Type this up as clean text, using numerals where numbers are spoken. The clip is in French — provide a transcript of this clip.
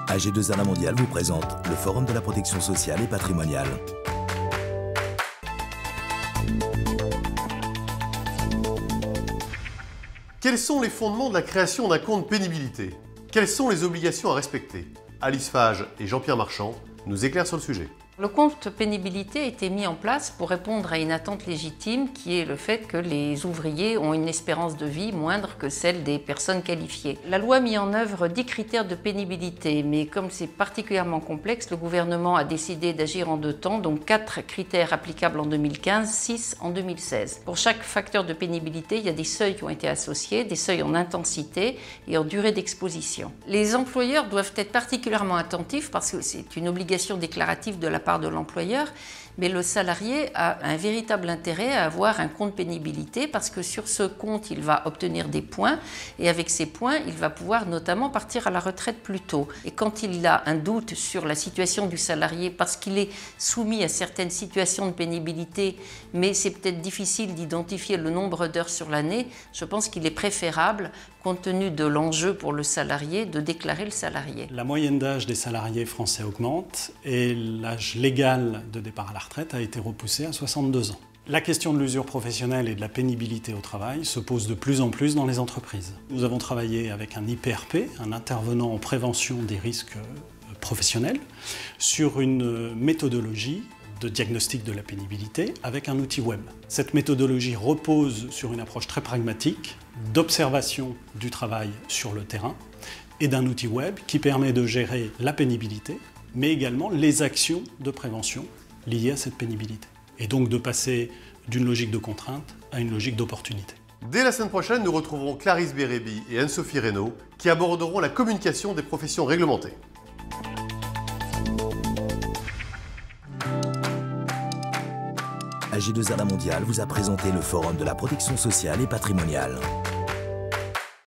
AG2A Mondial vous présente le Forum de la protection sociale et patrimoniale. Quels sont les fondements de la création d'un compte pénibilité? Quelles sont les obligations à respecter? Alice Fage et Jean-Pierre Marchand nous éclairent sur le sujet. Le compte pénibilité a été mis en place pour répondre à une attente légitime qui est le fait que les ouvriers ont une espérance de vie moindre que celle des personnes qualifiées. La loi a mis en œuvre 10 critères de pénibilité, mais comme c'est particulièrement complexe, le gouvernement a décidé d'agir en deux temps, donc 4 critères applicables en 2015, 6 en 2016. Pour chaque facteur de pénibilité, il y a des seuils qui ont été associés, des seuils en intensité et en durée d'exposition. Les employeurs doivent être particulièrement attentifs parce que c'est une obligation déclarative de la part de l'employeur, mais le salarié a un véritable intérêt à avoir un compte pénibilité parce que sur ce compte, il va obtenir des points et avec ces points, il va pouvoir notamment partir à la retraite plus tôt. Et quand il a un doute sur la situation du salarié parce qu'il est soumis à certaines situations de pénibilité, mais c'est peut-être difficile d'identifier le nombre d'heures sur l'année, je pense qu'il est préférable, compte tenu de l'enjeu pour le salarié, de déclarer le salarié. La moyenne d'âge des salariés français augmente et l'âge légal de départ à la retraite a été repoussé à 62 ans. La question de l'usure professionnelle et de la pénibilité au travail se pose de plus en plus dans les entreprises. Nous avons travaillé avec un IPRP, un intervenant en prévention des risques professionnels, sur une méthodologie de diagnostic de la pénibilité avec un outil web. Cette méthodologie repose sur une approche très pragmatique d'observation du travail sur le terrain et d'un outil web qui permet de gérer la pénibilité, mais également les actions de prévention liées à cette pénibilité. Et donc de passer d'une logique de contrainte à une logique d'opportunité. Dès la semaine prochaine, nous retrouverons Clarisse Bérébi et Anne-Sophie Reynaud qui aborderont la communication des professions réglementées. AG2A Mondial vous a présenté le Forum de la protection sociale et patrimoniale.